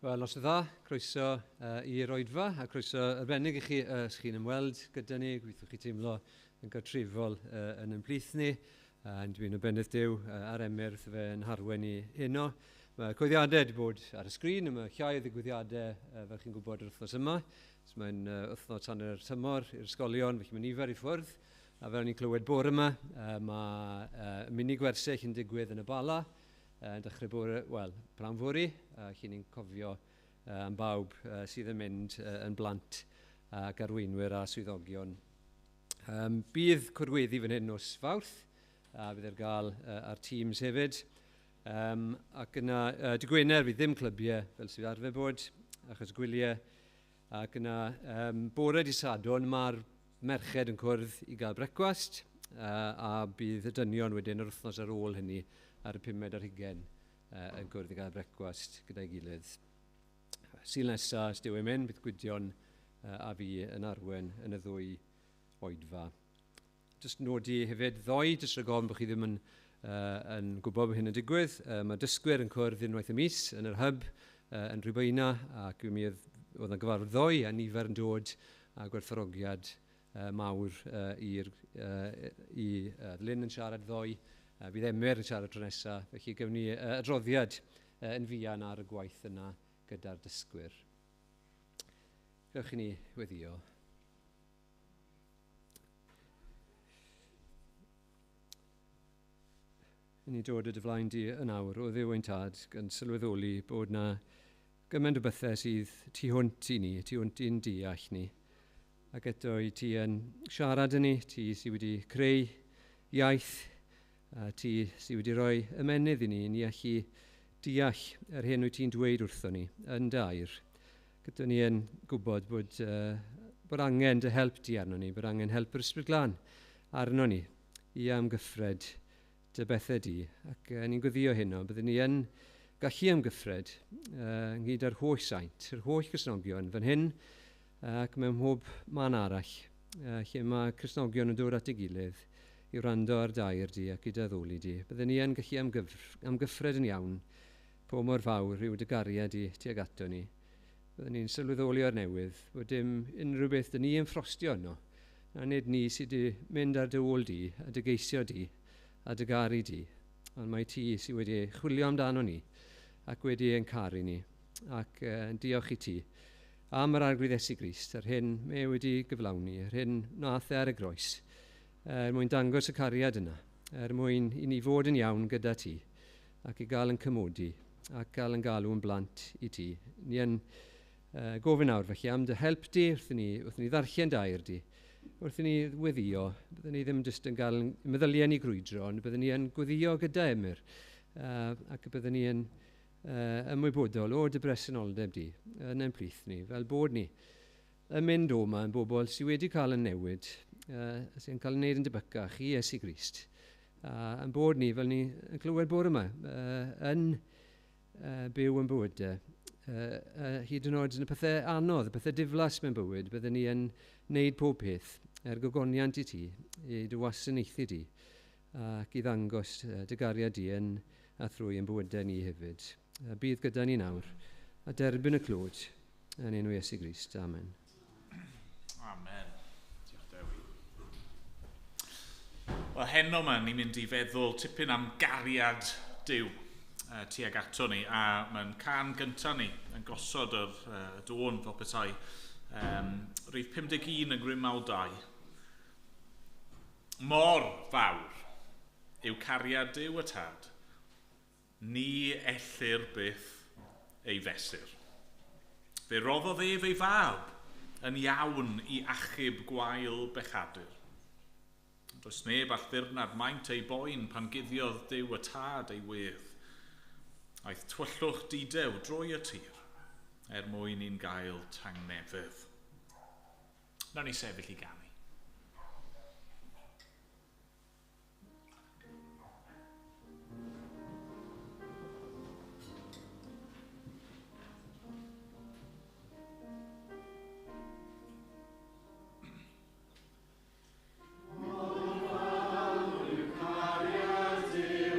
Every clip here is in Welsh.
Wel, nos y dda, croeso i'r oedfa, a croeso arbennig i chi os chi'n ymweld gyda ni, gweithio chi teimlo yn gartrefol yn ymplith ni, dwi'n obennydd Duw ar emyrth fe yn harwen i heno. Mae cwyddiadau wedi bod ar y sgrin, mae llai o ddigwyddiadau fel chi'n gwybod yr wythnos yma. Mae'n wythnos hanner tymor i'r ysgolion, felly mae nifer i ffwrdd. A fel ni'n clywed bore yma, mae mini gwersyll yn digwydd yn y Bala. Dechrau bore, wel, prawn fori, lle ni'n cofio am bawb sydd yn mynd yn blant ac arweinwyr a swyddogion. Bydd cwrweddi fan hyn nos Fawrth, a bydd ar gael ar Teams hefyd. Ac yna, dy Gwener fydd ddim clybiau fel sydd arfer bod, achos gwyliau. Ac yna, bore di Sadwn, mae'r merched yn cwrdd i gael brecwast, a bydd y dynion wedyn yr wythnos ar ôl hynny ar y 5 ar 20 yn gwrdd i gael brecwast gyda'i gilydd. Sil nesaf, sdyw e'n mynd, bydd Gwydion a fi yn arwen yn y ddwy oedfa. Jyst nodi hefyd ddoi, jyst rhag ofn bod chi ddim yn gwybod bod hyn yn digwydd. Mae dysgwyr yn cwrdd unwaith y mis yn yr hyb yn Rhybeina, ac mi oedd yna gyfarfod ddoi a nifer yn dod a gwerthfawrogiad mawr i Lynn yn siarad ddoi. Bydd Emyr yn siarad tro nesaf, felly gewn ni adroddiad yn fuan ar y gwaith yna gyda'r dysgwyr. Gwnewch i ni weddio. Ni dod y dyflaen di yn awr o ddiw ein tad gan sylweddoli bod na gymaint o bethau sydd tu hwnt i ni, tu hwnt i'n deall ni. Ac eto i ti yn siarad yn ni, ti sydd wedi creu iaith, a ti sydd wedi rhoi ymenydd i ni allu deall yr hyn wyt ti'n dweud wrtho ni yn dair. Gyda ni yn gwybod bod angen dy help di arno ni, bod angen help yr Ysbryd Glân arno ni i amgyffred dy bethau di. Ac ni'n gweddio hynno, byddwn ni yn gallu amgyffred ynghyd â'r holl saint, yr holl Cristnogion fan hyn ac mewn mhob man arall, lle mae Cristnogion yn dod at ei gilydd i wrando ar dair di ac i daddoli di. Byddwn ni yn gallu amgyffred yn iawn po mor fawr yw dy gariad di tuag ato ni. Byddwn ni'n sylweddoli o'r newydd bod dim unrhyw beth dyn ni yn ffrostio yno, a nid ni sydd wedi mynd ar dy ôl di, a dy geisio di, a dy gari di. Ond mae ti sydd wedi chwilio amdano ni ac wedi ein caru ni. Ac diolch i ti am yr arglwydd Iesu Grist, ar hyn me wedi gyflawni, ar hyn nath ar y groes. Mwyn dangos y cariad yna, mwyn i ni fod yn iawn gyda ti, ac i gael yn cymodi, ac gael yn galw yn blant i ti. Ni yn gofyn awr felly am dy help di, wrth ni ddarllen dair di, wrth ni weddio, byddwn ni ddim jyst yn gael meddyliau ni grwydro, ond byddwn ni yn gweddio gyda Emyr, ac byddwn ni yn ymwybodol o dy bresenoldeb di, yn ein plith ni, fel bod ni yn mynd o yma yn bobl sydd wedi cael yn newid, sy'n cael ei wneud yn debycach i Iesu Grist. Yn bod ni, fel ni yn clywed bore yma, yn byw yn bywydau, hyd yn oed yn y pethau anodd, y pethau diflas mewn bywyd, byddwn ni yn wneud pob peth gogoniant i ti, i dy wasanaethu di, ac i ddangos dy gariad di yn a thrwy yn bywydau ni hefyd. Bydd gyda ni nawr, a derbyn y clod, yn enw Iesu Grist. Amen. Amen. Diolch Dewi. Wel, heno yma ni'n mynd i feddwl tipyn am gariad Duw tuag ato ni, a mae'n can gyntaf ni yn gosod yr dôn fel petai rhif 51 yn Grymawl 2. Mor fawr yw cariad Duw y Tad, ni ellir byth ei fesur. Fe roddodd ef ei fab yn iawn i achub gwael bechadur. Does neb all ddirnad maint ei boen pan guddiodd Duw y Tad ei wedd. Aeth tywyllwch didew drwy y tir mwyn i'n gael tangnefydd. Nawn ni sefyll i ganu. Diolch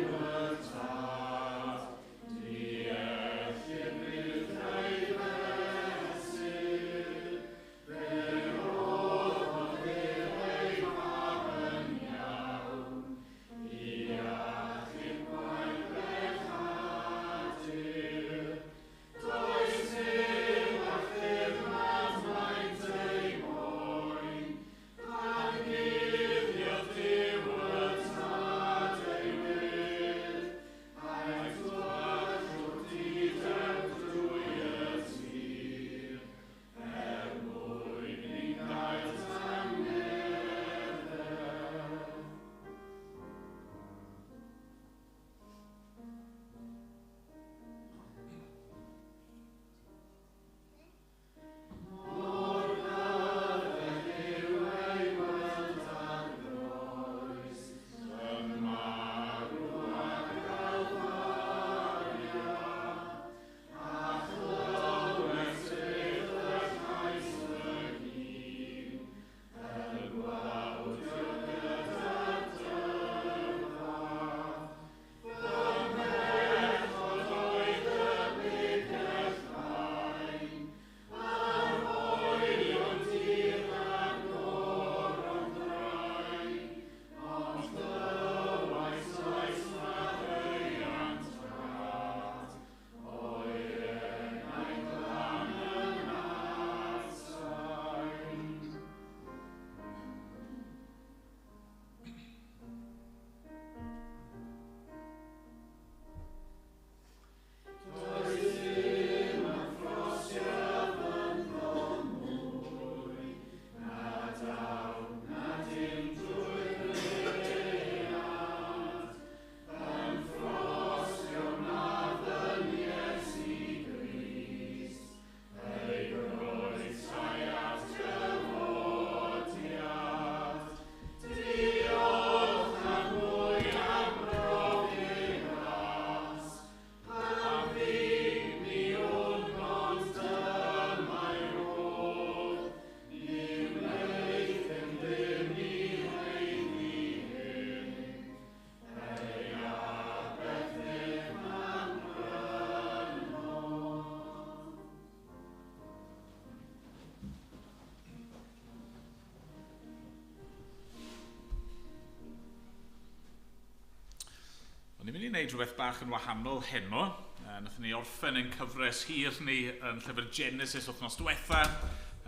mynd i wneud rhywbeth bach yn wahanol heno. Nathon ni orffen yn cyfres hir ni yn llyfr Genesis wythnos diwetha.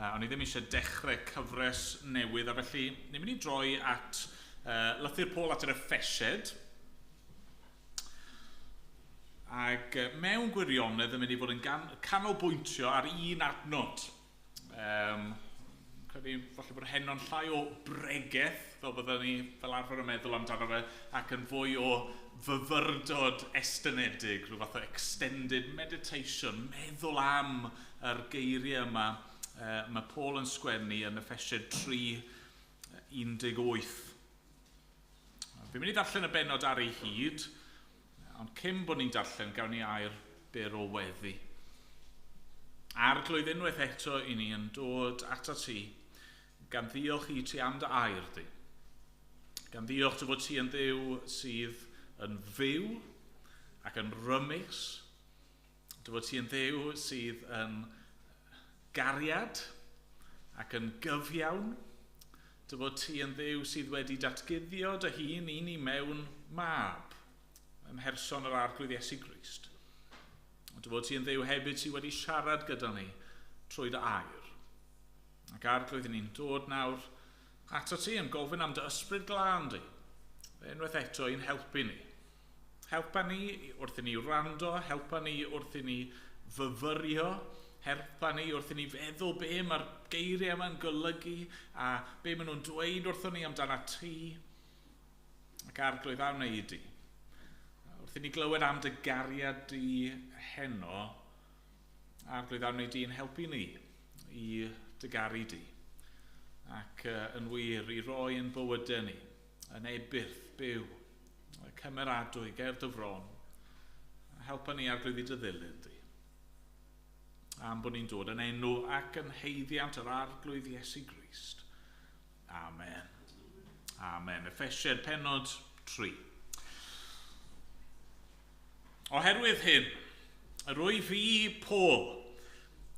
Ond ni ddim eisiau dechrau cyfres newydd, a felly ni'n mynd i droi at lythyr Paul at yr Effesied. Ac mewn gwirionedd yn mynd i fod yn canolbwyntio ar un adnod. Credu falle bod heno'n llai o bregeth, fel byddwn ni fel arfer yn meddwl amdano fe, ac yn fwy o fyfyrdod estynedig, rhyw fath o extended meditation, meddwl am yr geiriau yma mae Paul yn sgwennu yn Effesied 3:18. Fi'n mynd i darllen y bennod ar ei hyd, ond cyn bod ni'n darllen, gawn ni air byr o weddi. Arglwydd unwaith eto i ni yn dod at ti, gan ddiolch i ti am dy air di. Gan ddiolch dy fod ti yn Dduw sydd yn fyw ac yn rymus. Dy fod ti yn Dduw sydd yn gariad ac yn gyfiawn. Dy fod ti yn Dduw sydd wedi datguddio dy hun i ni mewn mab ym mherson yr arglwydd Iesu Grist. Dy fod ti yn Dduw hefyd sydd wedi siarad gyda ni trwy dy air. Ac arglwydd ni'n dod nawr ato ti yn gofyn am dy ysbryd glân di. Unwaith eto i'n helpu ni. Helpa ni wrth i ni wrando, helpa ni wrth i ni fyfyrio, helpa ni wrth i ni feddwl be mae'r geiriau yma'n golygu a be maen nhw'n dweud wrthon ni amdana ti. Ac arglwydd a wneud di. Wrth i ni glywed am dy gariad di heno, arglwydd a wneud di'n helpu ni i dy garu di. Ac yn wir i roi yn bywydau ni, yn ebyth, byw, cymeradwy, ger dy fron. Helpa ni arglwydd i dy ddilyn di. Am bod ni'n dod yn enw ac yn heiddiant yr arglwydd Iesu Grist. Amen. Amen. Effesied pennod 3. Oherwydd hyn, rwy fi Paul,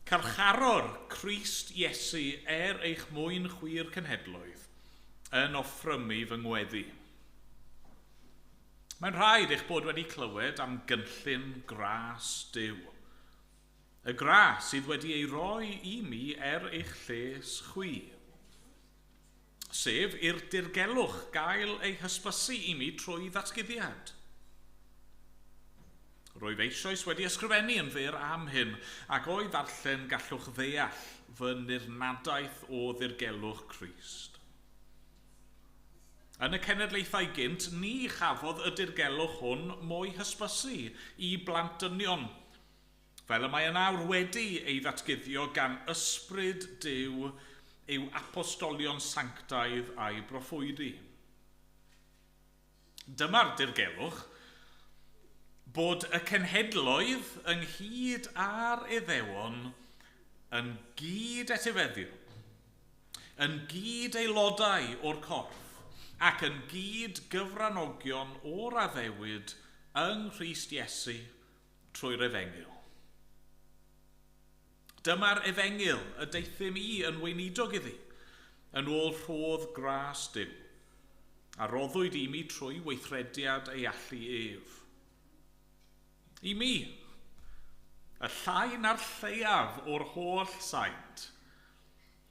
carcharor Crist Iesu eich mwyn chwir cenhedloedd, yn offrymu fy ngweddi. Mae'n rhaid eich bod wedi clywed am gynllun gras Duw. Y gras sydd wedi ei roi i mi eich lles chwi. Sef i'r dirgelwch gael ei hysbysu i mi trwy ddatguddiad. Rwyf eisoes wedi ysgrifennu yn fyr am hyn, ac o'i ddarllen gallwch ddeall fy nirnadaeth o ddirgelwch Crist. Yn y cenedlaethau gynt, ni chafodd y dirgelwch hwn mo'i hysbysu i blantynion, fel y mae yn awr wedi ei ddatguddio gan ysbryd Duw i'w apostolion sanctaidd a'i broffwydi. Dyma'r dirgelwch, bod y cenhedloedd ynghyd a'r Iddewon yn gyd etifeddion, yn gyd aelodau o'r corff, ac yn gyd gyfranogion o'r addewid yng Nghrist Iesu trwy'r Efengil. Dyma'r Efengil y deithim i yn weinidog iddi, yn ôl rhodd gras Duw, a roddwyd i mi trwy weithrediad ei allu ef. I mi, y llai na'r lleiaf o'r holl saint,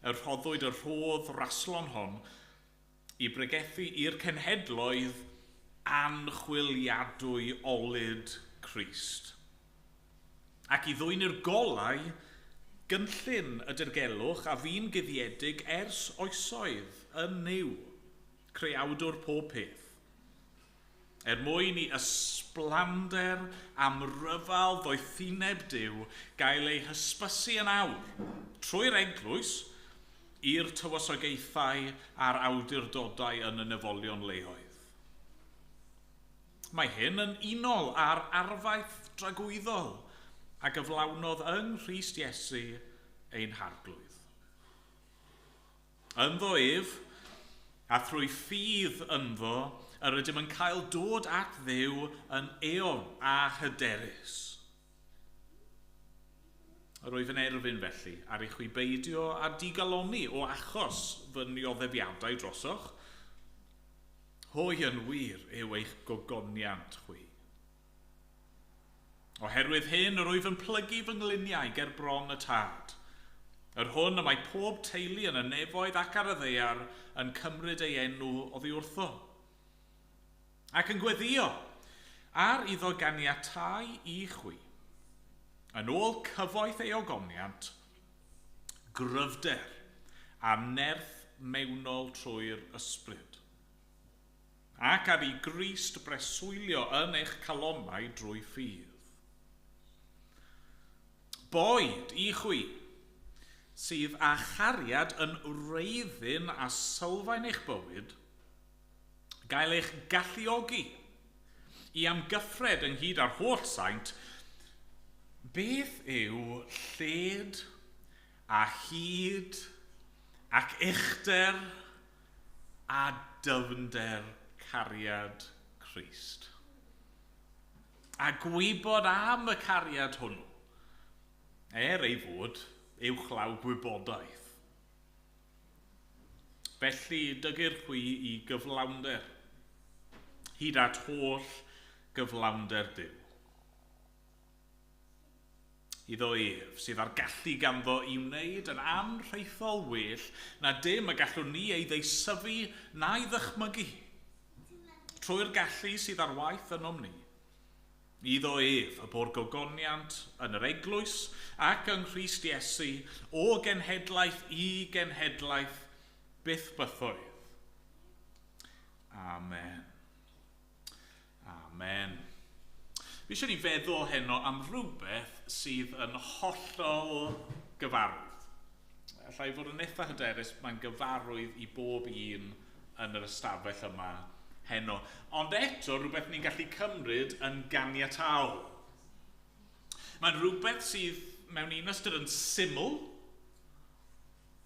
y rhoddwyd y rhodd raslon hon, i bregethu i'r cenhedloedd anchwiliadwy olyd Crist. Ac i ddwyn i'r golau gynllun y dirgelwch a fi'n guddiedig ers oesoedd yn niw, creawdwr pob peth. Mwyn i ysblander am ryfal ddoethineb Duw gael ei hysbysu yn awr trwy'r eglwys i'r tywysogaethau a'r awdurdodau yn y nefolion leoedd. Mae hyn yn unol â'r arfaith dragwyddol a gyflawnodd yng Nghrist Iesu ein harglwydd. Ynddo ef, a thrwy ffydd ynddo, yr ydym yn cael dod at Dduw yn eon a hyderus. Rwyf yn erfyn felly ar eich beidio a digaloni o achos fy nioddefiadau drosoch. Hwy yn wir yw eich gogoniant chwi. Oherwydd hyn, yr wyf yn plygu fy ngliniau ger bron y tad. Yr hwn y mae pob teulu yn y nefoedd ac ar y ddeiar yn cymryd ei enw oddi wrtho. Ac yn gweddio, ar iddo ganiatau I chwi, yn ôl cyfoeth ei ogoniant, gryfder a nerth mewnol trwy'r ysbryd. Ac ar ei Grist breswylio yn eich calomau drwy ffydd. Boed I chwi, sydd â chariad yn wreiddyn a sylfaen eich bywyd, gael eich galluogi I amgyffred ynghyd â'r holl saint, beth yw lled a hyd ac uchder a dyfnder cariad Crist. A gwybod am y cariad hwnnw, ei fod uwchlaw gwybodaeth. Felly dygir chwi I gyflawnder, hyd at holl gyflawnder Duw. Iddo ef sydd ar gallu ganddo I wneud yn anrheithol well na dim y gallwn ni ei ddeisyfu na'i ddychmygu, trwy'r gallu sydd ar waith yn ni. Iddo ef y bo'r gogoniant yn yr eglwys ac yng Nghrist Iesu o genhedlaeth I genhedlaeth byth bythoedd. Amen. Amen. Fi eisiau ni feddwl heno am rhywbeth sydd yn hollol gyfarwydd. Allai fod yn eitha hyderus mae'n gyfarwydd I bob un yn yr ystafell yma heno. Ond eto, rhywbeth ni'n gallu cymryd yn ganiataol. Mae'n rhywbeth sydd mewn un ystyr yn syml,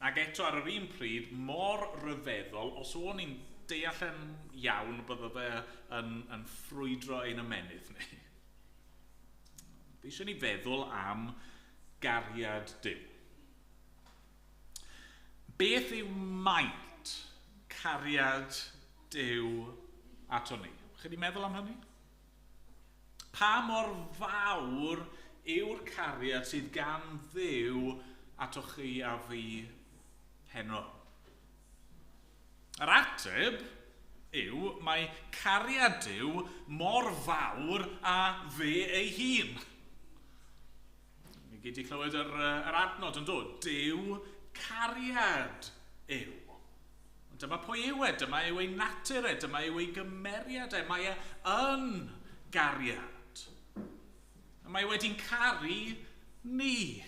ac eto ar yr un pryd mor ryfeddol, os o'n ni'n deall yn iawn bydde fe yn ffrwydro ein ymenydd ni. Fi eisiau ni feddwl am gariad Duw. Beth yw maint cariad Duw ato ni? Chi wedi meddwl am hynny? Pa mor fawr yw'r cariad sydd gan Dduw ato chi a fi heno? Yr ateb yw mae cariad Duw mor fawr a fe ei hun. Ni gyd I clywed yr adnod yn dod. Duw cariad yw. Dyma pwy yw dyma yw ei natur dyma yw ei gymeriad mae yn gariad. Mae wedi'n caru ni.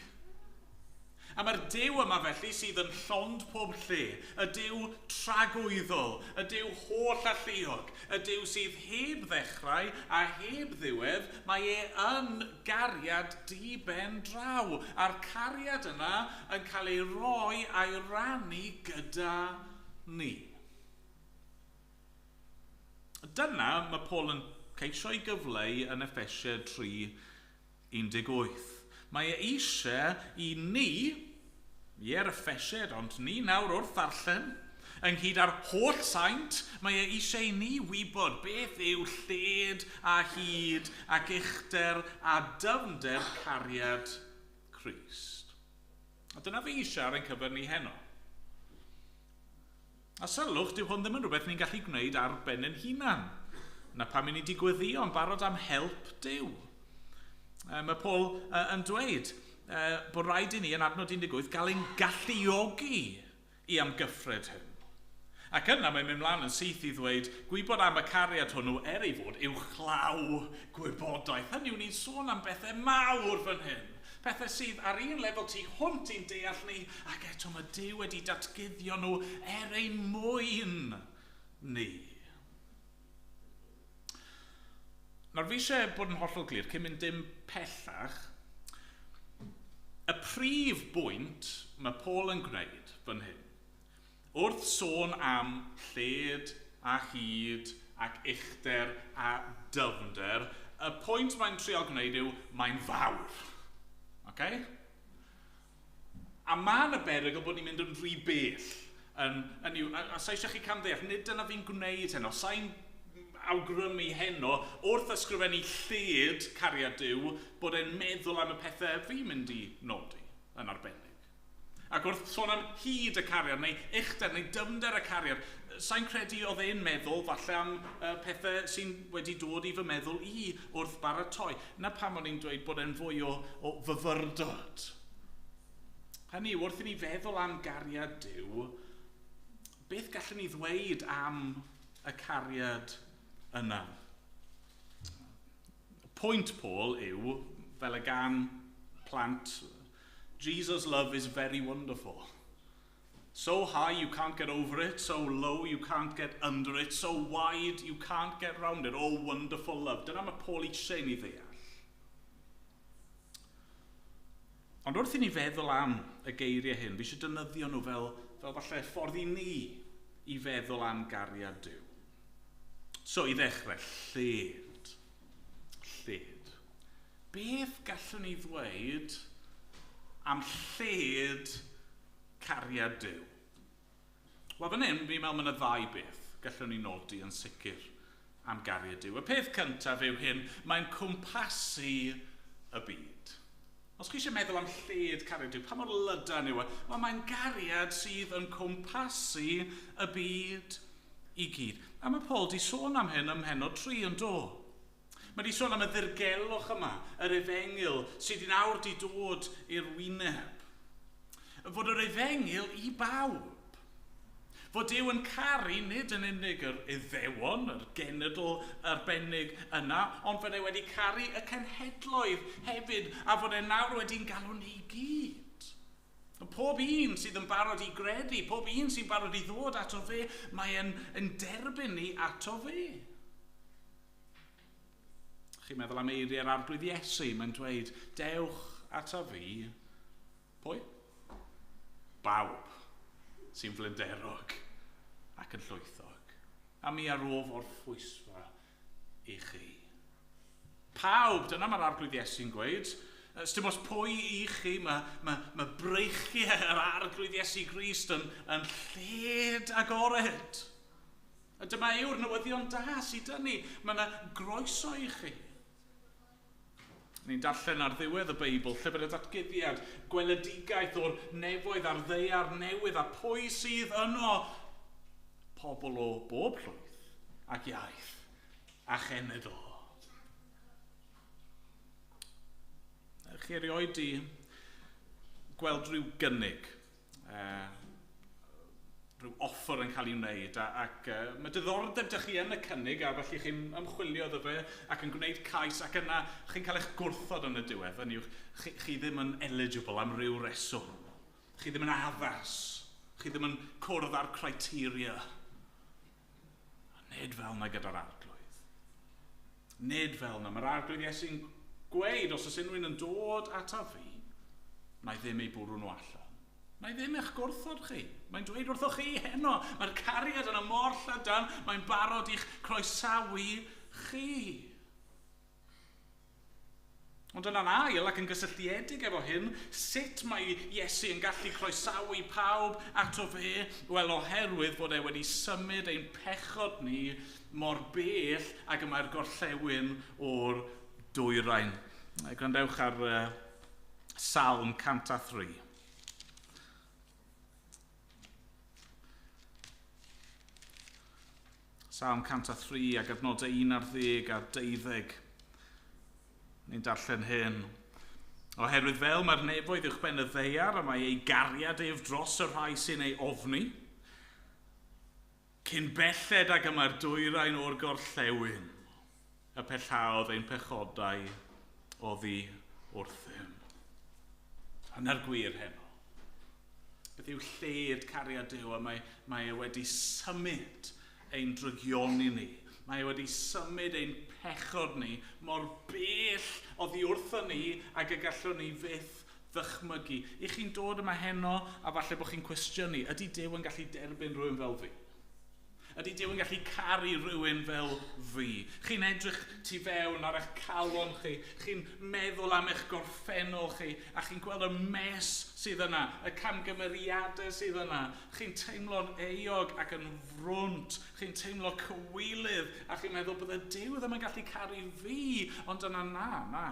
A mae'r Duw yma felly sydd yn llond pob lle, y Duw tragwyddol, y Duw holl alluog, y Duw sydd heb ddechrau a heb ddiwedd, mae yn gariad di-ben draw. A'r cariad yna yn cael ei roi a'i rannu gyda ni. Dyna mae Paul yn ceisio ei gyfleu yn Effesiau 3:18. Mae eisiau I ni, Ie'r Effesied, ond ni nawr wrth ddarllen, ynghyd â'r holl saint, mae eisiau I ni wybod beth yw lled a hyd ac uchder a dyfnder cariad Crist. A dyna fi eisiau ar ein cyfer ni heno. A sylwch, dyw hwn ddim yn rhywbeth ni'n gallu gwneud ar ben yn hunan. Na pam I ni digwyddio yn barod am help Duw. Mae Paul yn dweud bod rhaid I ni yn adnod 18 gael ein galluogi I amgyffred hyn. Ac yna mae'n mynd mlaen yn syth I ddweud gwybod am y cariad hwnnw ei fod uwchlaw gwybodaeth. Hynny yw ni'n sôn am bethau mawr fan hyn. Pethau sydd ar un lefel tu hwnt i'n deall ni ac eto mae Duw wedi datguddio nhw ein mwyn ni. Nawr fi eisiau bod yn hollol glir, cyn mynd dim pellach, y prif bwynt mae Paul yn gwneud fan hyn, wrth sôn am lled a hyd ac uchder a dyfnder, y pwynt mae'n trial gwneud yw mae'n fawr. Okay? A mae'n y berygl bod ni'n mynd yn rhy bell. A sa eisiau chi camddeall, nid dyna fi'n gwneud heno, sa'n awgrymu heno wrth ysgrifennu lled cariad Duw bod e'n meddwl am y pethau fi'n mynd i nodi yn arbennig. Ac wrth sôn am hyd y cariad, neu uchder, neu dyfnder y cariad, sa'n credu oedd e'n meddwl falle am pethau sy'n wedi dod i fy meddwl i wrth baratoi. Na pam o'n i'n dweud bod e'n fwy o fyfyrdod. Hynny, wrth i ni feddwl am gariad Duw, beth gallwn ni ddweud am y cariad yna? Pwynt Paul yw, fel y gan plant, Jesus' love is very wonderful. So high you can't get over it, so low you can't get under it, so wide you can't get round it. Oh, wonderful love. Dyna mae Paul eisiau ni ddeall. Ond wrth i ni feddwl am y geiriau hyn, fi eisiau defnyddio nhw fel falle ffordd i ni i feddwl am gariad Duw. So i ddechrau, lled. Lled. Beth gallwn ni ddweud am lled cariad Duw? Wel, fan hyn, fi'n meddwl mae yna ddau beth gallwn ni nodi yn sicr am gariad Duw. Y peth cyntaf yw hyn, mae'n cwmpasu y byd. Os chi eisiau meddwl am lled cariad Duw, pa mor lydan yw e? Wel, mae'n gariad sydd yn cwmpasu y byd i gyd. A mae Paul di sôn am hyn ym Mhennod 3 yn do. Mae di sôn am y ddirgelwch yma, yr efengil, sydd i nawr di dod i'r wyneb. Fod yr efengil i bawb. Fod Duw yn caru nid yn unig yr iddewon, yr genedl arbennig yna, ond fod e wedi caru y cenhedloedd hefyd, a fod e nawr wedi'n galw ni gyd. Pob un sydd yn barod i gredu, pob un sy'n barod i ddod ato fe, mae e'n derbyn ni ato fe. Chi'n meddwl am eiriau'r arglwydd Iesu, mae'n dweud, dewch ato fi, pwy? Bawb sy'n flinderog ac yn llwythog, a mi arof o'r ffwysfa i chi. Pawb, dyna mae'r arglwydd Iesu'n gweud, dim os pwy i chi, mae breichiau yr arglwydd Iesu Grist yn lled agored. A dyma yw'r newyddion da sydd ni, mae yna groeso i chi. Ni'n darllen ar ddiwedd y Beibl, lle bod y datguddiad, gweledigaeth o'r nefoedd a'r ddeiar newydd, a pwy sydd yno? Pobl o bob llwyth ac iaith a chenedl. Chi erioed i gweld rhyw gynnig, rhyw offer yn cael ei wneud, ac mae diddordeb dych chi yn y cynnig, a felly chi'n ymchwilio ddo fe ac yn gwneud cais, ac yna chi'n cael eich gwrthod yn y diwedd, hynny yw, chi ddim yn eligible am ryw reswm. Chi ddim yn addas. Chi ddim yn cwrdd â'r criteria. Nid fel yna gyda'r arglwydd. Nid fel yna. Mae'r arglwydd Iesu'n gweud, os oes unrhyw yn dod ata fi, mae ddim ei bwrw nhw allan. Mae ddim eich gwrthod chi. Mae'n dweud wrthoch chi heno. Mae'r cariad yn y mor llydan. Mae'n barod i'ch croesawu chi. Ond yna'n ail ac yn gysylltiedig efo hyn, sut mae Iesu yn gallu croesawu pawb ato fe? Wel, oherwydd fod e wedi symud ein pechod ni mor bell ac yma'r gorllewin o'r dwyrain. Gwrandewch ar Salm 103. Salm 103 ac adnodau 11 a 12. Ni'n darllen hyn. Oherwydd fel mae'r nefoedd uwch ben y ddeiar, a mae ei gariad ef dros y rhai sy'n ei ofni, cyn belled ac yma'r dwyrain o'r gorllewin, y pellaodd ein pechodau oddi wrthym. Yna'r gwir heno. Beth yw lled cariad Duw, a mae e wedi symud ein drygioni ni. Mae wedi symud ein pechod ni mor bell oddi wrtho ni ac y gallwn ni fyth ddychmygu. I chi'n dod yma heno a falle bod chi'n cwestiynu, ydy Duw yn gallu derbyn rhywun fel fi? Ydy Duw yn gallu caru rhywun fel fi? Chi'n edrych tu fewn ar eich calon chi, chi'n meddwl am eich gorffennol chi, a chi'n gweld y mes sydd yna, y camgymeriadau sydd yna. Chi'n teimlo'n euog ac yn frwnt, chi'n teimlo cywilydd, a chi'n meddwl bod y Duw ddim yn gallu caru fi, ond yna na.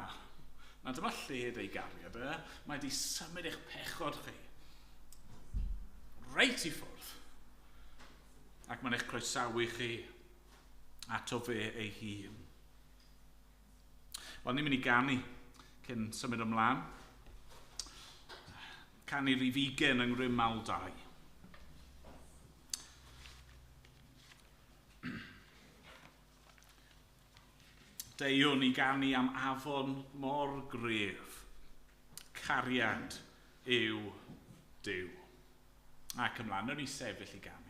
Na dyma lled ei gariad, Mae wedi symud eich pechod chi reit i ffwrdd. Ac mae'n eich croesawu chi ato fe ei hun. Wel, ni'n mynd i ganu cyn symud ymlaen. Canu rhif 20 yng Ngrymal 2. Deiwn i ganu am afon mor gref. Cariad yw Duw. Ac ymlaen, nhw'n i sefyll i ganu.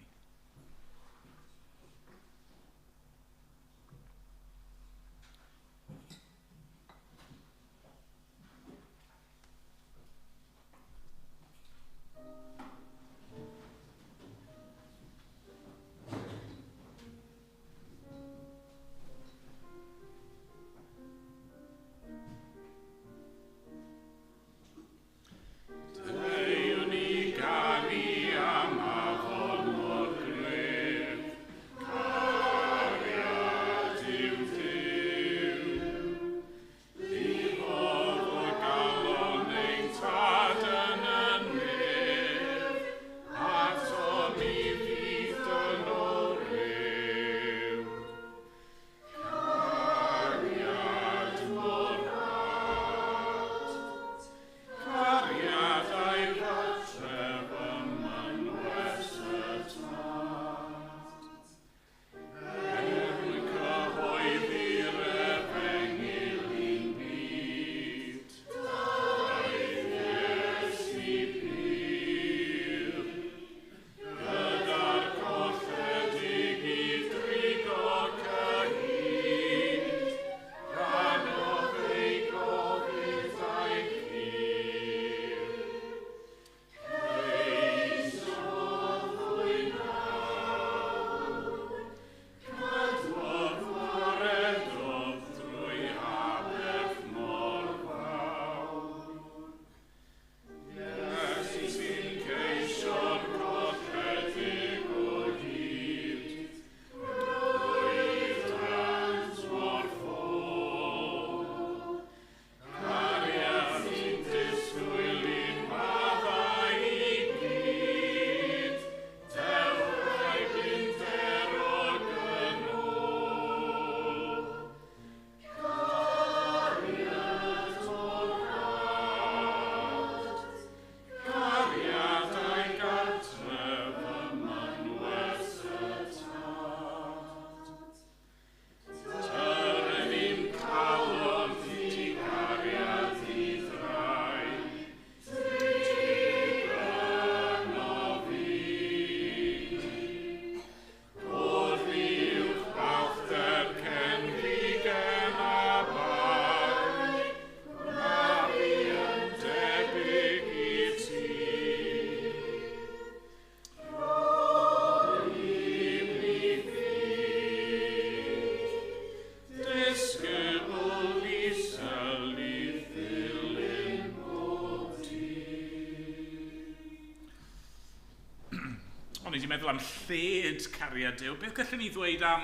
Ni wedi meddwl am lled cariad Duw. Beth gallwn ni ddweud am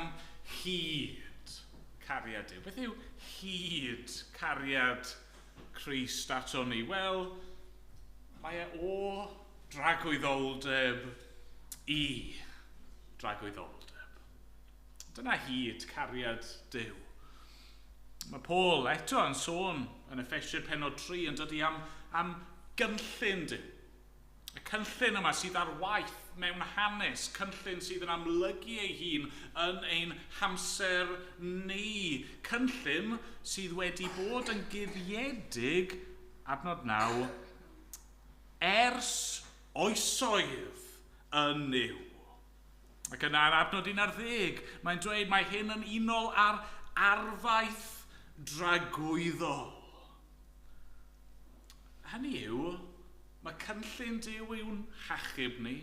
hyd cariad Duw? Beth yw hyd cariad Crist ato ni? Wel, mae o dragwyddoldeb i dragwyddoldeb. Dyna hyd cariad Duw. Mae Paul eto yn sôn yn Effesiaid pennod 3 yn dod am gynllun Duw. Y cynllun yma sydd ar waith mewn hanes, cynllun sydd yn amlygu ei hun yn ein hamser ni. Cynllun sydd wedi bod yn guddiedig, adnod 9, ers oesoedd yn Nuw. Ac yna ar adnod 11, mae'n dweud mae hyn yn unol ar arfaith dragwyddol. Hynny yw, mae cynllun Duw yw'n hachub ni,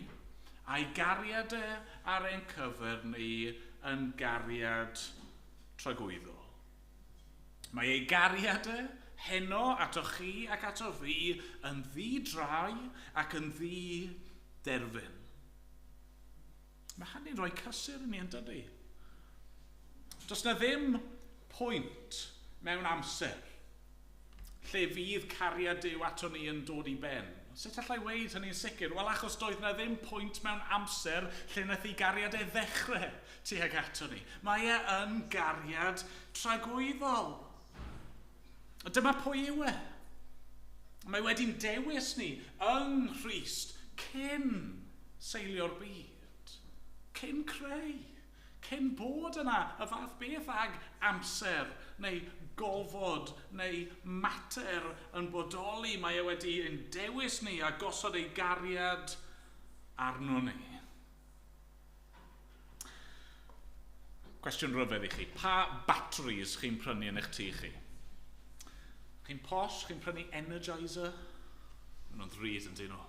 a'i gariad e ar ein cyfer ni yn gariad tragwyddol. Mae ei gariad e heno ato chi ac ato fi yn ddi-drai ac yn ddi-derfyn. Mae hynny'n rhoi cysur i ni yn dydi. Does na ddim pwynt mewn amser lle fydd cariad Duw ato ni yn dod i ben. Sut allai weid hynny'n sicr? Wel, achos doedd na ddim pwynt mewn amser lle nath ei gariad e ddechrau tuag ato ni. Mae e yn gariad tragwyddol. Dyma pwy yw e. Mae wedi'n dewis ni yng Nghrist cyn seilio'r byd, cyn creu, cyn bod yna y fath beth ag amser neu gofod neu mater yn bodoli. Mae e wedi'n dewis ni a gosod ei gariad arno ni. Cwestiwn rhyfedd i chi. Pa batteries chi'n prynu yn eich tŷ chi? Chi'n posh, chi'n prynu Energizer? Maen nhw'n ddrud yn dyn nhw.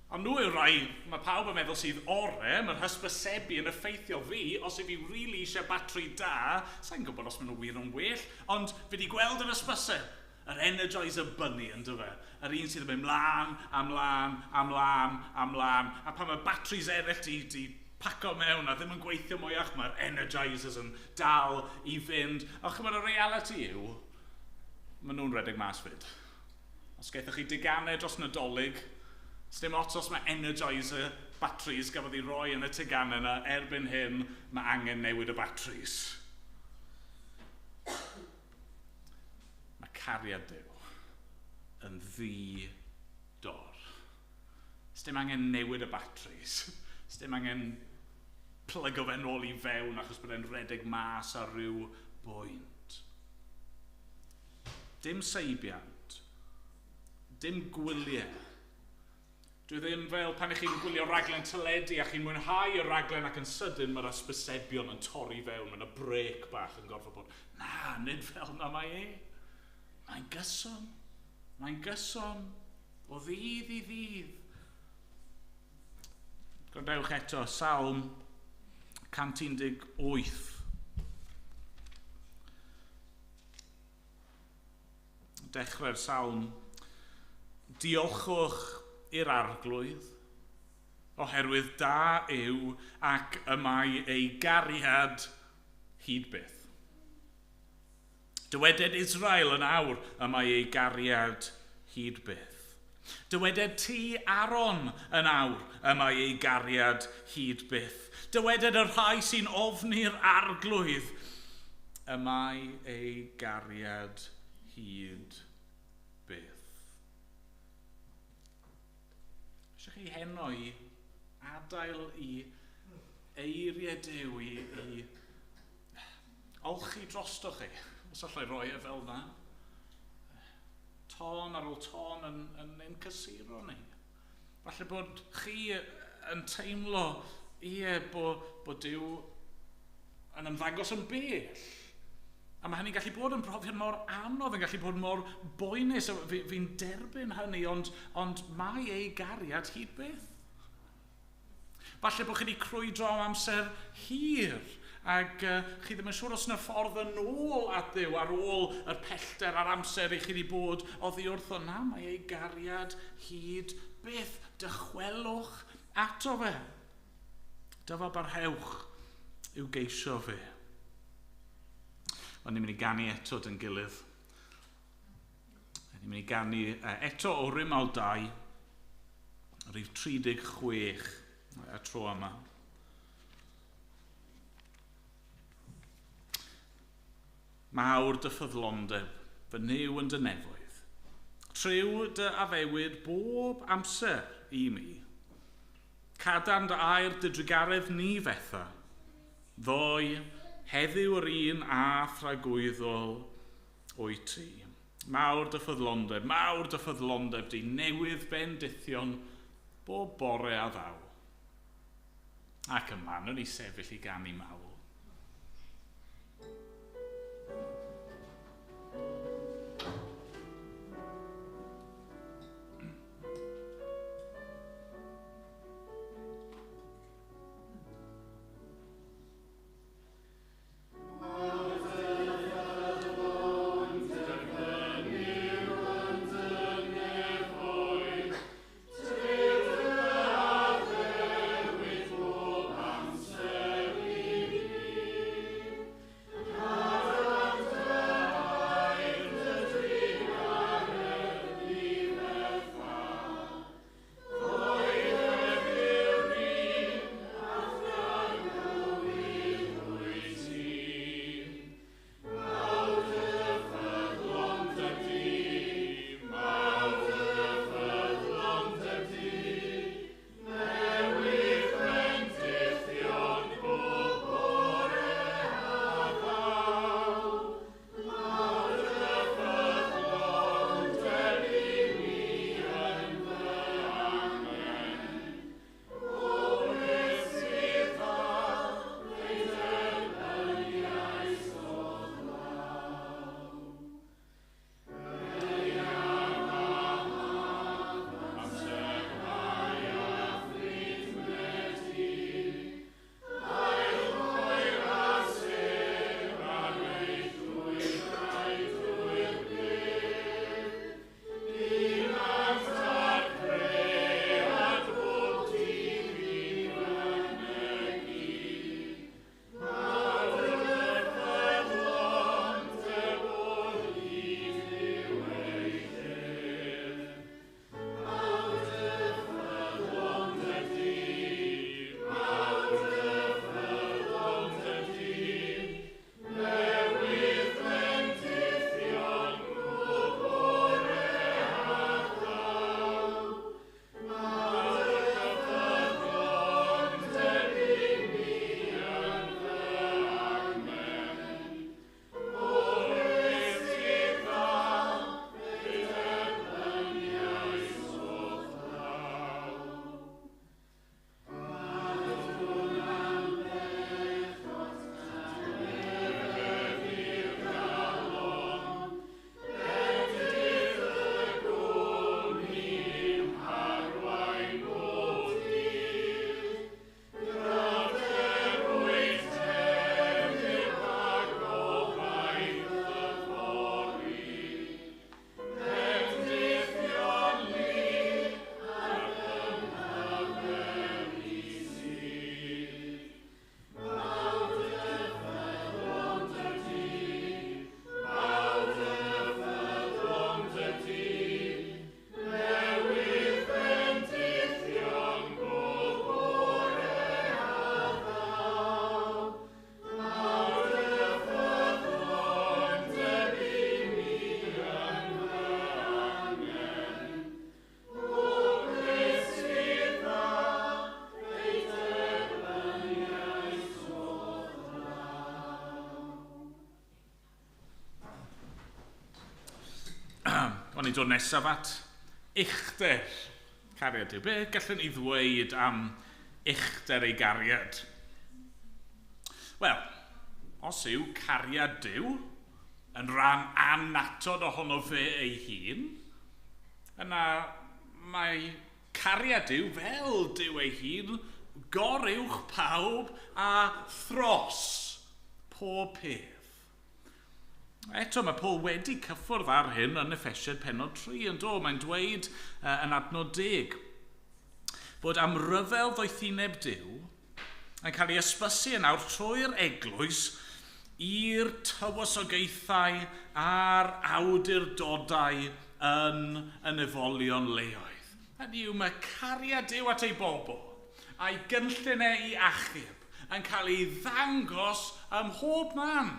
Ond nhw yw'r rai, mae pawb yn meddwl sydd ore, mae'r hysbysebu yn effeithio fi, os yw fi really eisiau batri da, sa'n gwybod os maen nhw wir yn well, ond fi wedi gweld yr hysbyseb, yr Energizer Bunny yn dyfa, yr un sydd yn mynd mlaen, amlan, a pan mae batris eraill di paco mewn a ddim yn gweithio mwyach, mae'r Energizers yn dal i fynd. O'ch chi'n y reality yw, maen nhw'n redeg mas fyd. Os gaethwch chi diganau dros Nadolig, dim ots os mae Energizer batteries gafodd ei roi yn y teganau yna, erbyn hyn mae angen newid y batteries. Mae cariad Duw yn ddi-dor. Dim angen newid y batteries. Dim angen plygo fe nôl i fewn achos bod e'n redeg mas ar ryw bwynt. Dim seibiant, dim gwyliau. Dwi ddim fel pan ych chi'n gwylio raglen teledu a chi'n mwynhau y raglen ac yn sydyn mae'r hysbysebion yn torri fewn, mae'n y brec bach yn gorfod bod. Na, nid fel na mae e. Mae'n gyson. Mae'n gyson o ddydd i ddydd. Gwrandewch eto, Salm 118. Dechrau'r salm. Diolchwch i'r arglwydd, oherwydd da yw ac y mae ei gariad hyd byth. Dyweded Israel yn awr y mae ei gariad hyd byth. Dyweded ti Aaron yn awr y mae ei gariad hyd byth. Dyweded y rhai sy'n ofni'r arglwydd y mae ei gariad hyd byth. Eisiau chi heno i adael i eiriau Duw i olchi drosto chi, os allai roi e fel na. Tôn ar ôl tôn yn cysuro ni. Falle bod chi yn teimlo bod Duw yn ymddangos yn bell. A mae hynny'n gallu bod yn brofiad mor anodd, yn gallu bod mor boenus. Fi'n derbyn hynny, ond mae ei gariad hyd byth. Falle bod chi wedi crwydro am amser hir, ac chi ddim yn siŵr os yna ffordd yn ôl at Dduw ar ôl yr pellter a'r amser i chi wedi bod oddi wrth o. Na, mae ei gariad hyd byth. Dychwelwch ato fe. Dyfa barhewch i'w geisio fe. Ond ni'n mynd i ganu eto dyn gilydd. Ni'n mynd i ganu eto o Rymal 2, rhif 36 y tro yma. Mawr dy ffyddlondeb, fy nyw yn dy nefoedd. Triw dy addewid bob amser i mi. Cadarn dy air dy drigaredd ni fetha. Ddoi heddiw yr un a thragwyddol o'i ti. Mawr dy ffyddlondeb di newydd bendithion bob bore a ddaw. Ac yma, nhw'n i sefyll i ganu mawl. O'n i'n dod nesaf at uchder cariad Duw. Be gallwn ni ddweud am uchder ei gariad? Wel, os yw cariad Duw yn rhan annatod ohono fe ei hun, yna mae cariad Duw fel Duw ei hun goruwch pawb a thros pob peth. Eto mae Paul wedi cyffwrdd ar hyn yn Effesied pennod 3 yn do. Mae'n dweud yn adnod 10 bod am ryfel ddoethineb Duw yn cael ei ysbysu yn awr trwy'r eglwys i'r tywysogaethau a'r awdurdodau yn ynefolion leoedd. Hynny yw, mae cariad Duw at ei bobl a'i gynllunau i achub yn cael ei ddangos ym mhob man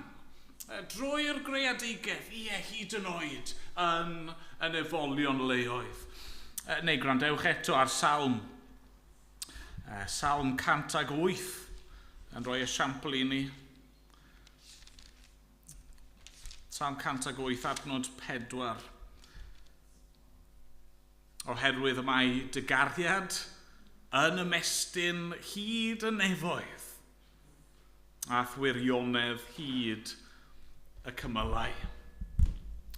drwy'r greadigaeth hyd yn oed yn ynefolion leoedd. Neu gwrandewch eto ar Salm 108 yn rhoi esiampl i ni. Salm 108 adnod 4. Oherwydd y mae dy gariad yn ymestyn hyd y nefoedd a thwirionedd hyd y cymylau.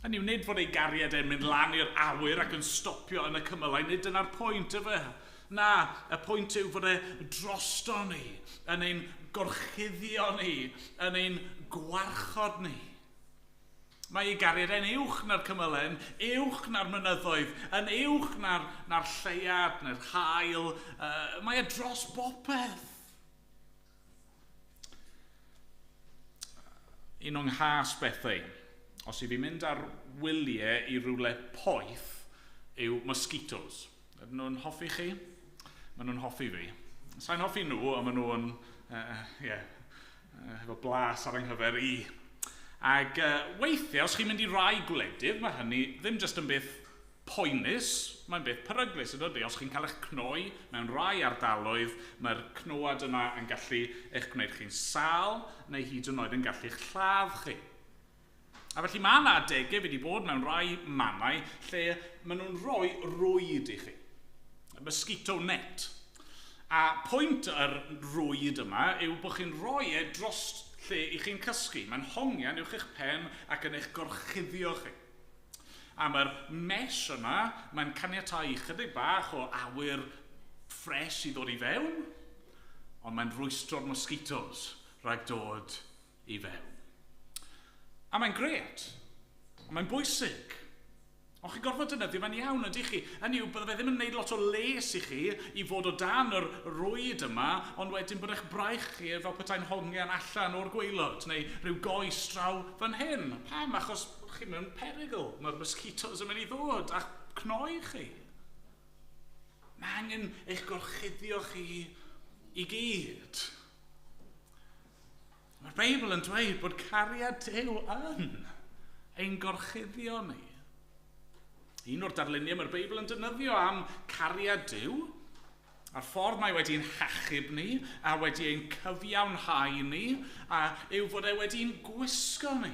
Hynny yw, nid fod ei gariad e'n mynd lan i'r awyr ac yn stopio yn y cymylau, nid dyna'r pwynt yfe. Na, y pwynt yw fod e drosto ni, yn ein gorchuddio ni, yn ein gwarchod ni. Mae ei gariad e'n uwch na'r cymylau, yn uwch na'r mynyddoedd, yn uwch na'r lleiad, na'r haul. Mae e dros bopeth. Un o'n nghas bethau, os i fi mynd ar wyliau i rywle poeth, yw mosquitoes. Ydyn nhw'n hoffi chi? Maen nhw'n hoffi fi. Sa'n hoffi nhw, a maen nhw'n efo blas ar ynghyfer i. Ac weithiau, os chi'n mynd i rai gwledydd, mae hynny ddim jyst yn beth poenus, mae'n beth peryglus yn ydy. Os chi'n cael eich cnoi mewn rai ardaloedd, mae'r cnwad yna yn gallu eich gwneud chi'n sal, neu hyd yn oed yn gallu eich lladd chi. A felly mae yna adegau fi wedi bod mewn rai mannau lle maen nhw'n rhoi rwyd i chi. Mosquito net. A pwynt yr rwyd yma yw bod chi'n rhoi e dros lle i chi'n cysgu. Mae'n hongian uwch eich pen ac yn eich gorchuddio chi. A mae'r mesh yna, mae'n caniatáu chydig bach o awyr ffres i ddod i fewn, ond mae'n rwystro'r mosquitoes rhag dod i fewn. A mae'n gret, ond mae'n bwysig. Ond chi'n gorfod dynyddio fe'n iawn ydych chi. Hynny yw, bydde fe ddim yn gwneud lot o les i chi i fod o dan yr rwyd yma, ond wedyn bod eich braich chi fel petai'n hongian allan o'r gwaelod, neu rhyw goes draw fan hyn. Pam? Achos chi mewn perygl. Mae'r mosquitoes yn mynd i ddod a cnoi chi. Mae angen eich gorchuddio chi i gyd. Mae'r Beibl yn dweud bod cariad Duw yn ein gorchuddio ni. Un o'r darluniau mae'r Beibl yn defnyddio am cariad Duw, a'r ffordd mae wedi'n hachub ni, a wedi ein cyfiawnhau ni, a yw fod e wedi'n gwisgo ni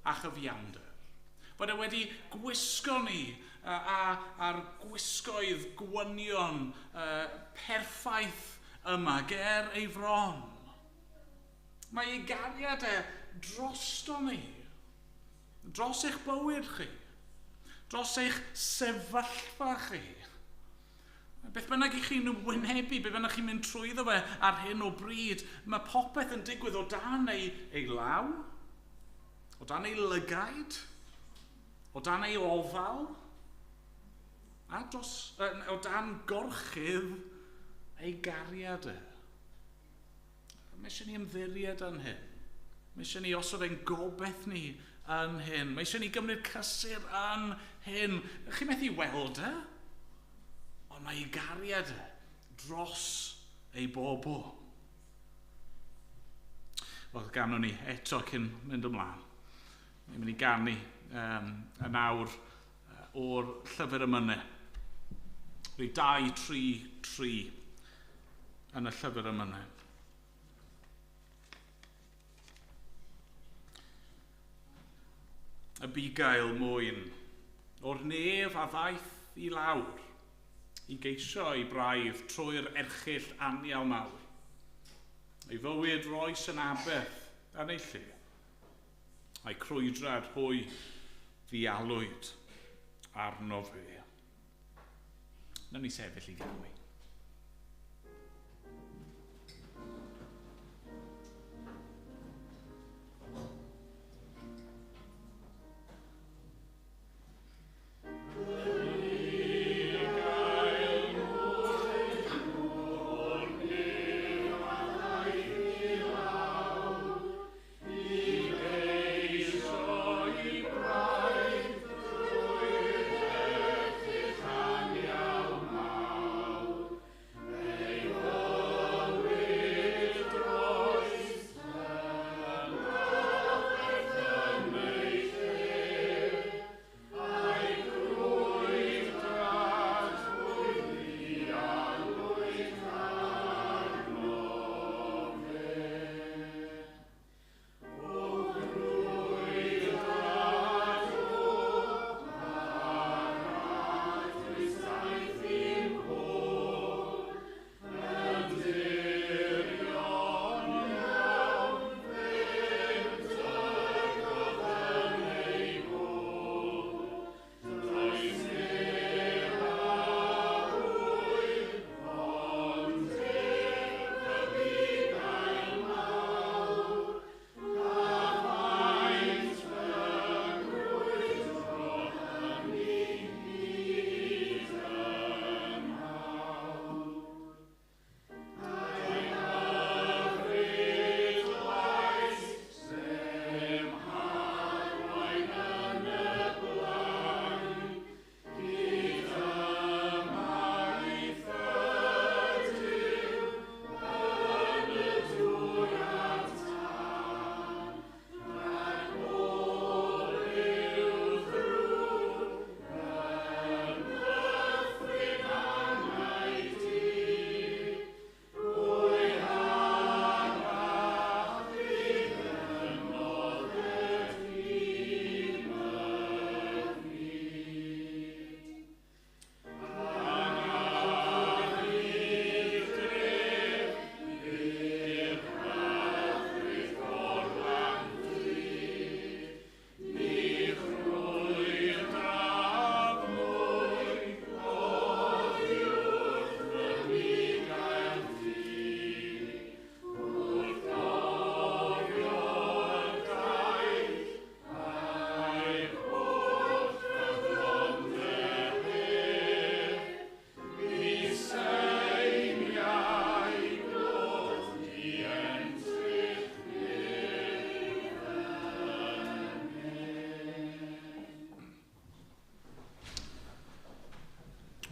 a chyfiawnder. Fod e wedi gwisgo ni a'r gwisgoedd gwynion perffaith yma ger ei fron. Mae ei gariad e drosto ni, dros eich bywyd chi, dros eich sefyllfa chi. Beth bynnag i chi'n wynebu, beth bynnag chi'n mynd trwyddo fe ar hyn o bryd, mae popeth yn digwydd o dan ei law, o dan ei lygaid, o dan ei ofal, a o dan gorchydd ei gariad e. Mae eisiau ni ymddiried yn hyn. Mae eisiau ni osod ein gobeith ni yn hyn. Mae eisiau ni gymryd cysur yn hyn. Chi'n methu weld e? Ond mae ei gariad e dros ei bobl. Wel, ganon ni eto cyn mynd ymlaen. Ni'n mynd i ganu yn awr o'r Llyfr y Mynydd. Rwy 2-3 yn y Llyfr y Mynydd. Abigail Mwyn o'r nef a ddaeth i lawr, i geisio ei braidd trwy'r erchyll anial mawr. Ei fywyd roes yn abeth yn ei lle, a'i crwydrad hwy ddialwyd arno fe. Nawn ni sefyll i gael.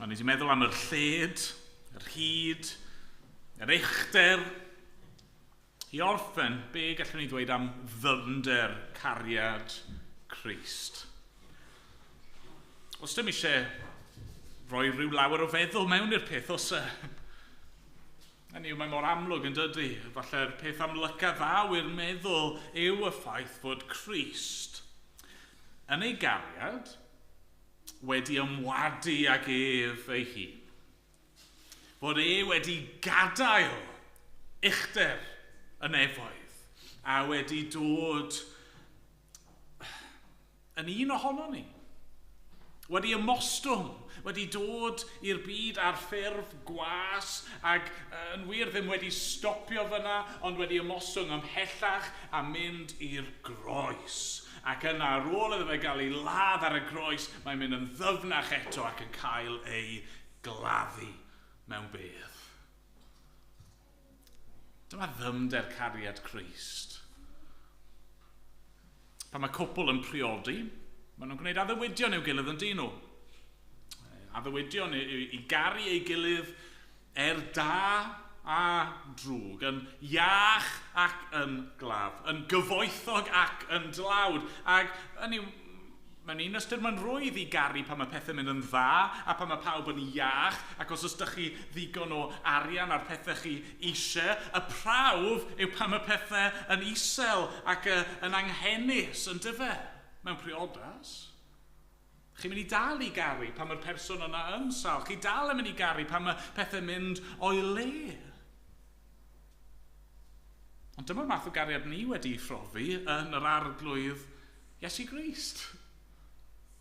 O'n i wedi meddwl am yr lled, yr hyd, yr uchder. I orffen, be gallwn ni ddweud am ddyfnder cariad Crist? Os dim eisiau rhoi rhyw lawer o feddwl mewn i'r peth, os hynny yw, mae mor amlwg yn dydy. Falle'r peth amlyca ddaw i'r meddwl yw y ffaith fod Crist yn ei gariad wedi ymwadu ag ef ei hun. Fod wedi gadael uchder y nefoedd a wedi dod yn un ohono ni. Wedi ymostwng, wedi dod i'r byd ar ffurf gwas ac yn wir ddim wedi stopio fyna, ond wedi ymostwng ymhellach a mynd i'r groes. Ac yna, ar ôl iddo fe gael ei ladd ar y groes, mae'n mynd yn ddyfnach eto ac yn cael ei gladdu mewn bedd. Dyma ddyfnder cariad Crist. Pan mae cwpl yn priodi, maen nhw'n gwneud addewidion i'w gilydd yn dyn nhw. Addewidion i garu ei gilydd da a drwg, yn iach ac yn glaf, yn gyfoethog ac yn dlawd. Ac mae'n un ystyr mae'n rwydd i garu pan mae pethau'n mynd yn dda a pan mae pawb yn iach, ac os ydych chi ddigon o arian ar pethau chi eisiau, y prawf yw pan mae pethau yn isel ac yn anghennus yn dyfe mewn priodas. Chi'n mynd i dal i garu pan mae'r person yna yn sal. Chi dal yn mynd i garu pan mae pethau'n mynd o'i le. Ond dyma'r math o gariad ni wedi phrofi yn yr arglwydd Iesu Grist.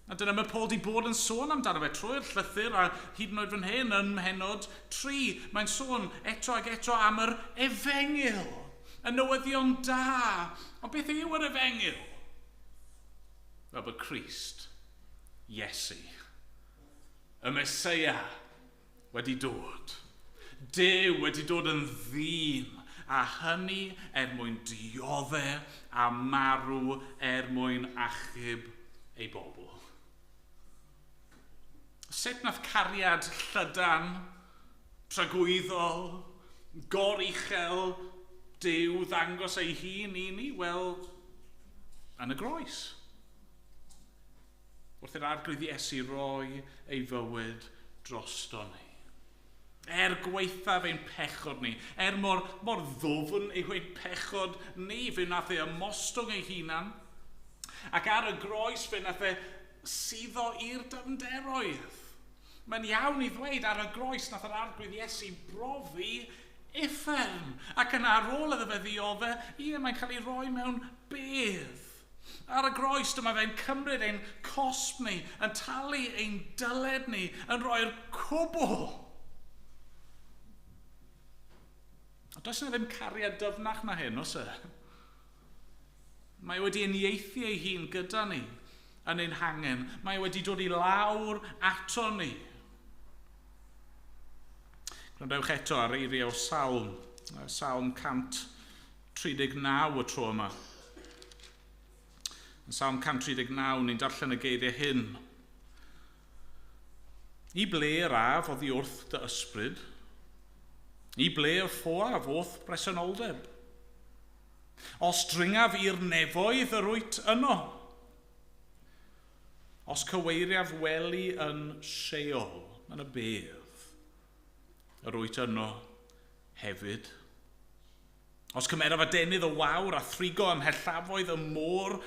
A dyna mae Paul wedi bod yn sôn amdano fe trwy'r llythyr a hyd yn oed fan hyn yn Mhenod 3. Mae'n sôn eto ac eto am yr efengil, y newyddion da. Ond beth yw yr efengil? Fel bod Crist, Iesu, y Meseia wedi dod. Duw wedi dod yn ddyn, a hynny mwyn dioddau a marw mwyn achub ei bobl. Sut nath cariad llydan, tragwyddol, goruchel, Duw ddangos ei hun i ni? Wel, yn y groes. Wrth i'r arglwydd Iesu roi ei fywyd drosto ni. Gweithaf ein pechod ni, mor ddwfn yw ein pechod ni, fe nath e ymostwng ei hunan, ac ar y groes fe nath e suddo i'r dyfnderoedd. Mae'n iawn i ddweud ar y groes nath yr arglwydd Iesu brofi uffern, ac yna ar ôl iddo fe ddioddau, mae'n cael ei roi mewn bedd. Ar y groes dyma fe'n cymryd ein cosb ni, yn talu ein dyled ni, yn rhoi'r cwbl. Does yna ddim cariad dyfnach na hyn, os e? Mae wedi uniaethu ei hun gyda ni yn ein hangen. Mae wedi dod i lawr ato ni. Gwrandewch eto ar eiriau o Salm 139 y tro yma. Yn Salm 139, ni'n darllen y geiriau hyn. I ble yr af oddi wrth dy ysbryd? I ble y ffoaf wrth bresenoldeb? Os dringaf i'r nefoedd yr wyt yno? Os cyweiriaf weli yn Sheol, yn y bedd, yr wyt yno hefyd? Os cymeraf a denydd o wawr a thrigo ymhellafoedd y môr,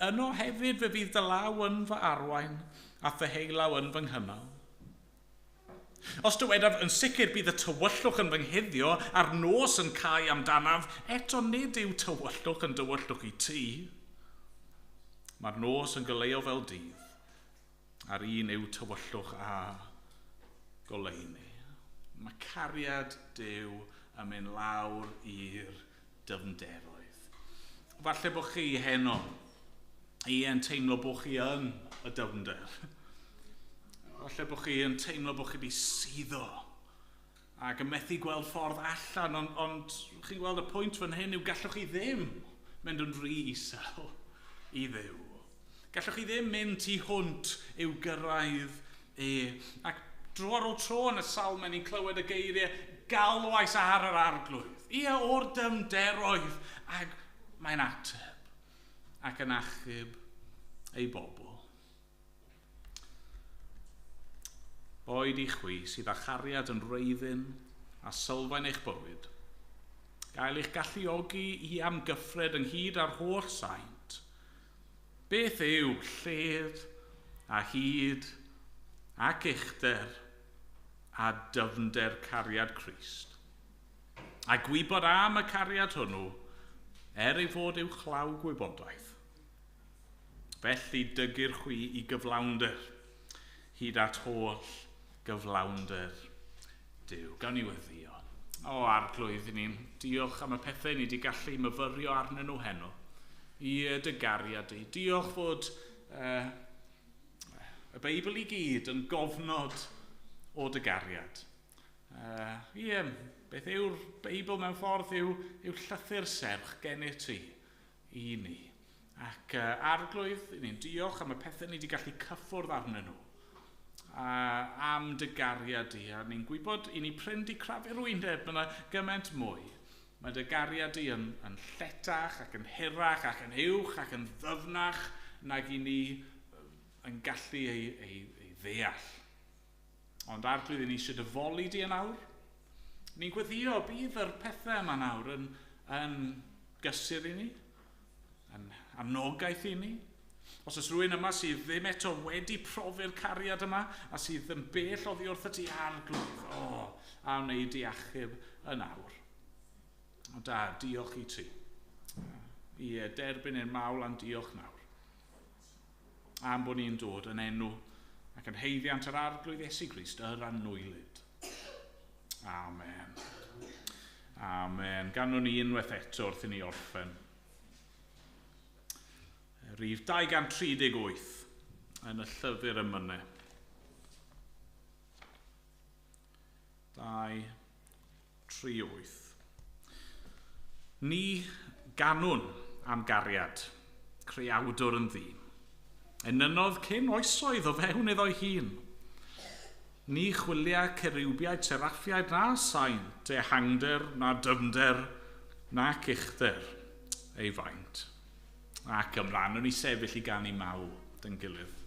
yno hefyd fe fydd dy law yn fy arwain a fy heilaw yn fy nghynnal. Os dywedaf yn sicr bydd y tywyllwch yn fy nghuddio a'r nos yn cael amdanaf, eto nid yw tywyllwch yn dywyllwch i ti. Mae'r nos yn goleuo fel dydd, a'r un yw tywyllwch a goleuni. Mae cariad Duw yn mynd lawr i'r dyfnderoedd. Falle bod chi heno yn teimlo bod chi yn y dyfnder. Falle bod chi yn teimlo bod chi wedi suddo ac yn methu gweld ffordd allan, ond chi'n gweld y pwynt fan hyn yw gallwch chi ddim mynd yn rhy isel i Dduw. Gallwch chi ddim mynd tu hwnt i'w gyrraedd Ac dro ar ôl tro yn y salmen ni'n clywed y geiriau galwais ar yr arglwydd. Ia o'r dymderoedd, ac mae'n ateb ac yn achub ei bobl. Boed i chwi sydd â chariad yn reiddyn a sylfaen eich bywyd, gael eich galluogi i amgyffred ynghyd â'r holl saint. Beth yw lled a hyd ac uchder a dyfnder cariad Crist? A gwybod am y cariad hwnnw, ei fod i'w chlaw gwybodaeth. Felly dygir chwi i gyflawnder, hyd at holl gyflawnder Duw. Gawn ni weddio. O arglwydd, ni'n diolch am y pethau ni wedi gallu myfyrio arnyn nhw heno i dy gariad i. Diolch fod y Beibl i gyd yn gofnod o dy gariad. Beth yw'r Beibl mewn ffordd yw llythyr serch gennych ti i ni. Ac arglwydd, ni'n diolch am y pethau ni wedi gallu cyffwrdd arnyn nhw. Am dy gariad i, a ni'n gwybod i ni prynd i crafu'r wyneb, mae yna gymaint mwy. Mae dy gariad i yn lletach ac yn hirach ac yn uwch ac yn ddyfnach nag i ni yn gallu ei ddeall. Ond arglwydd i ni eisiau dyfoli di yn awr. Ni'n gweddio bydd yr pethau yma nawr yn gysur i ni, yn anogaeth i ni, Os oes rhywun yma sydd ddim eto wedi profi'r cariad yma, a sydd yn bell oddi wrth y ti arglwydd, a wneud i achub yn awr. O da, diolch i ti. I derbyn i'r mawl a'n diolch nawr. Am bod ni'n dod yn enw ac yn heiddiant yr arglwydd Iesu Grist, yr anwylyd. Amen. Amen. Ganwn ni unwaith eto wrth i ni orffen. Rhif 238 yn y llyfr ymyne. 238. Ni ganwn am gariad, creawdwr yn ddi. Enynodd cyn oesoedd o fewn iddo'i hun. Ni chwilia cerywiaid seraffiaid na saint, ehangder na dymder na cychder ei faint. Ac ymlaen, o'n i sefyll i gan i mawl dyn gilydd.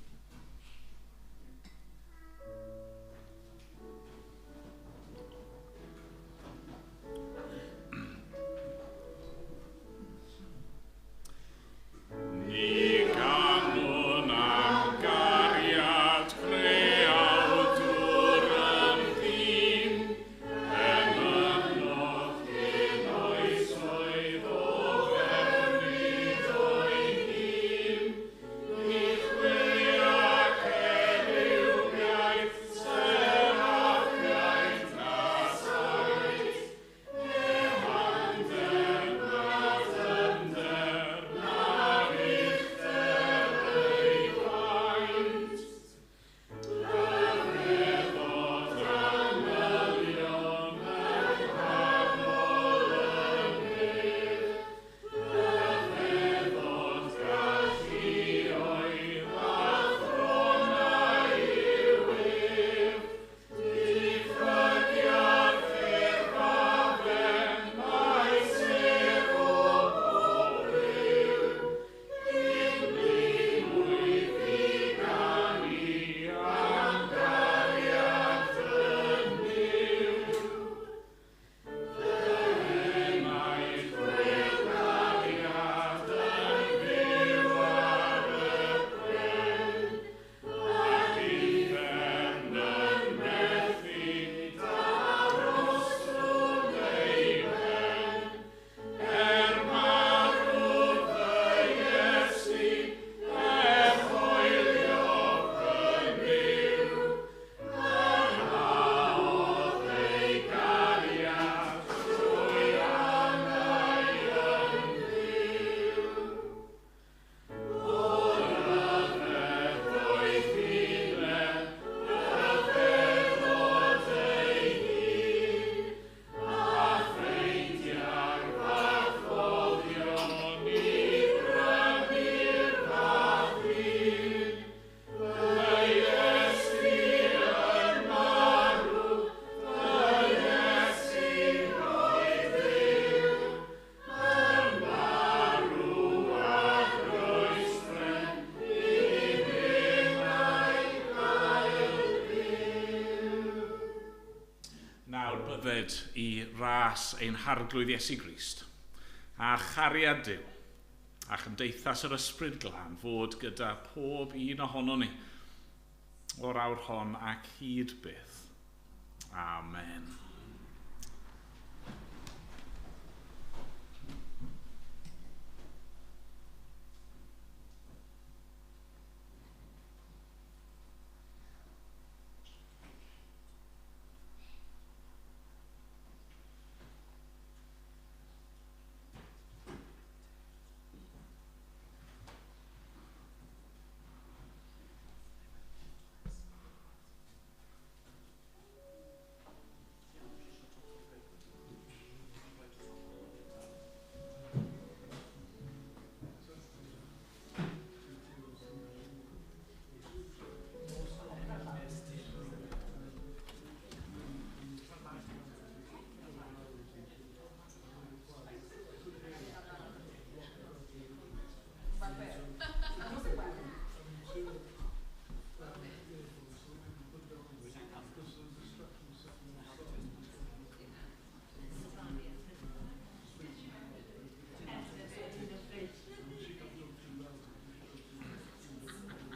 I ras ein harglwydd Iesu Grist, a chariad Duw, a chymdeithas yr ysbryd glân fod gyda pob un ohono ni o'r awr hon ac hyd byth. Amen.